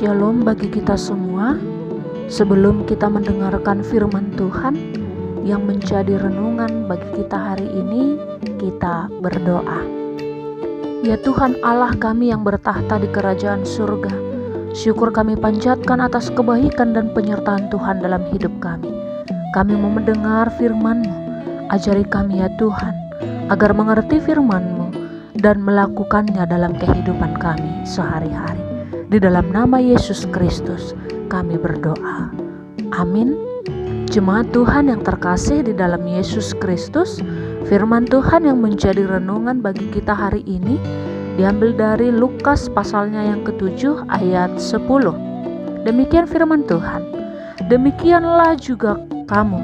Shalom bagi kita semua. Sebelum kita mendengarkan firman Tuhan yang menjadi renungan bagi kita hari ini, kita berdoa. Ya Tuhan Allah kami yang bertahta di kerajaan surga, syukur kami panjatkan atas kebaikan dan penyertaan Tuhan dalam hidup kami. Kami mau mendengar firman-Mu, ajari kami ya Tuhan, agar mengerti firman-Mu dan melakukannya dalam kehidupan kami sehari-hari. Di dalam nama Yesus Kristus kami berdoa. Amin. Jemaat Tuhan yang terkasih di dalam Yesus Kristus, firman Tuhan yang menjadi renungan bagi kita hari ini diambil dari Lukas pasalnya yang ke-7 ayat 10. Demikian firman Tuhan. Demikianlah juga kamu,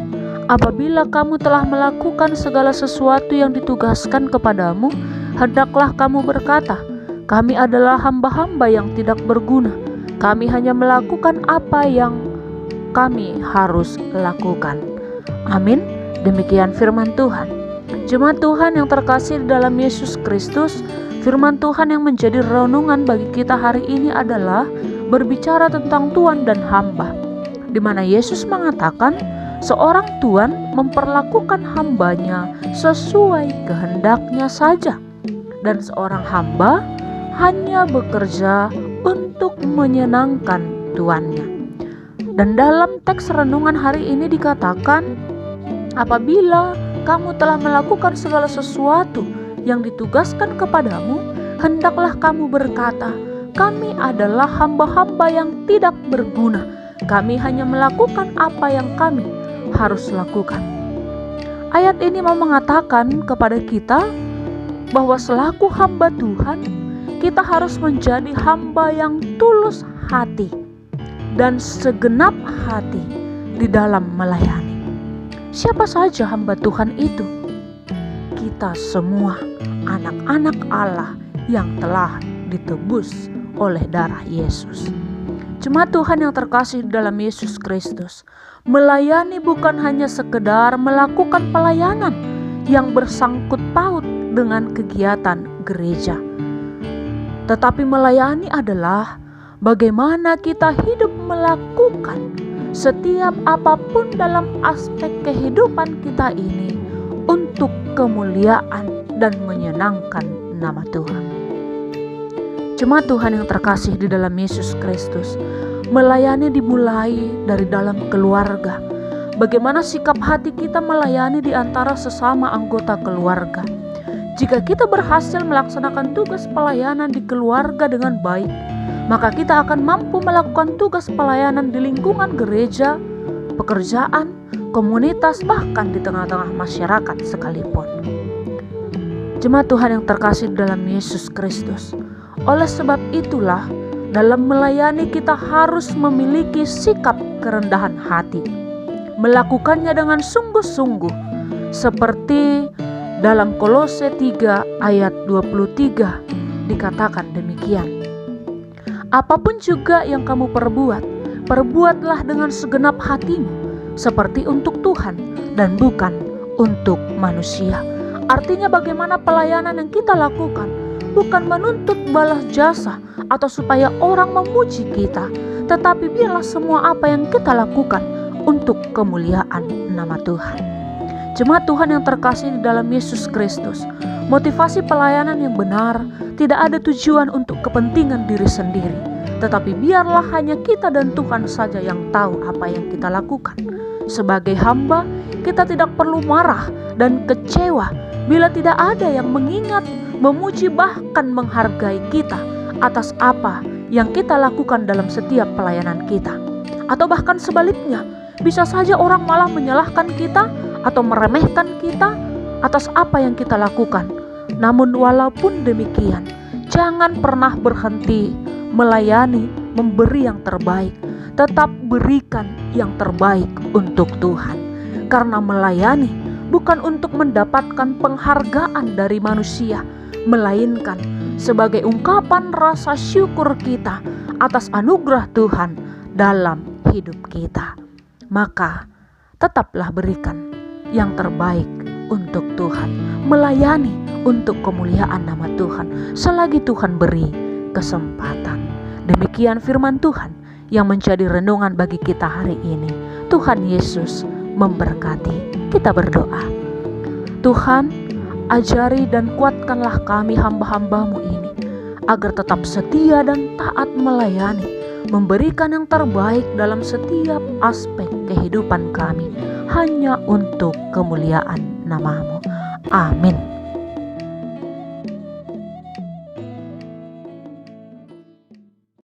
apabila kamu telah melakukan segala sesuatu yang ditugaskan kepadamu, hendaklah kamu berkata, kami adalah hamba-hamba yang tidak berguna. Kami hanya melakukan apa yang kami harus lakukan. Amin. Demikian firman Tuhan. Jemaat Tuhan yang terkasih di dalam Yesus Kristus, firman Tuhan yang menjadi renungan bagi kita hari ini adalah berbicara tentang tuan dan hamba, di mana Yesus mengatakan seorang tuan memperlakukan hambanya sesuai kehendaknya saja, dan seorang hamba hanya bekerja untuk menyenangkan tuannya. Dan dalam teks renungan hari ini dikatakan, apabila kamu telah melakukan segala sesuatu yang ditugaskan kepadamu, hendaklah kamu berkata, kami adalah hamba-hamba yang tidak berguna. Kami hanya melakukan apa yang kami harus lakukan. Ayat ini mau mengatakan kepada kita bahwa selaku hamba Tuhan, kita harus menjadi hamba yang tulus hati dan segenap hati di dalam melayani. Siapa saja hamba Tuhan itu? Kita semua anak-anak Allah yang telah ditebus oleh darah Yesus. Jemaat Tuhan yang terkasih dalam Yesus Kristus, melayani bukan hanya sekedar melakukan pelayanan yang bersangkut paut dengan kegiatan gereja, tetapi melayani adalah bagaimana kita hidup melakukan setiap apapun dalam aspek kehidupan kita ini untuk kemuliaan dan menyenangkan nama Tuhan. Jemaat Tuhan yang terkasih di dalam Yesus Kristus, melayani dimulai dari dalam keluarga. Bagaimana sikap hati kita melayani di antara sesama anggota keluarga. Jika kita berhasil melaksanakan tugas pelayanan di keluarga dengan baik, maka kita akan mampu melakukan tugas pelayanan di lingkungan gereja, pekerjaan, komunitas, bahkan di tengah-tengah masyarakat sekalipun. Jemaat Tuhan yang terkasih dalam Yesus Kristus, oleh sebab itulah dalam melayani kita harus memiliki sikap kerendahan hati, melakukannya dengan sungguh-sungguh, seperti dalam Kolose 3 ayat 23 dikatakan demikian. Apapun juga yang kamu perbuatlah dengan segenap hatimu, seperti untuk Tuhan dan bukan untuk manusia. Artinya bagaimana pelayanan yang kita lakukan bukan menuntut balas jasa atau supaya orang memuji kita, tetapi biarlah semua apa yang kita lakukan untuk kemuliaan nama Tuhan. Jemaat Tuhan yang terkasih di dalam Yesus Kristus, motivasi pelayanan yang benar tidak ada tujuan untuk kepentingan diri sendiri, tetapi biarlah hanya kita dan Tuhan saja yang tahu apa yang kita lakukan. Sebagai hamba, kita tidak perlu marah dan kecewa bila tidak ada yang mengingat, memuji, bahkan menghargai kita atas apa yang kita lakukan dalam setiap pelayanan kita. Atau bahkan sebaliknya, bisa saja orang malah menyalahkan kita atau meremehkan kita atas apa yang kita lakukan. Namun walaupun demikian, jangan pernah berhenti melayani, memberi yang terbaik. Tetap berikan yang terbaik untuk Tuhan. Karena melayani bukan untuk mendapatkan penghargaan dari manusia, melainkan sebagai ungkapan rasa syukur kita atas anugerah Tuhan dalam hidup kita. Maka tetaplah berikan yang terbaik untuk Tuhan, melayani untuk kemuliaan nama Tuhan selagi Tuhan beri kesempatan. Demikian firman Tuhan yang menjadi renungan bagi kita hari ini. Tuhan Yesus memberkati. Kita berdoa. Tuhan, ajari dan kuatkanlah kami hamba-hambamu ini, agar tetap setia dan taat melayani, memberikan yang terbaik dalam setiap aspek kehidupan kami, hanya untuk kemuliaan nama-Mu. Amin.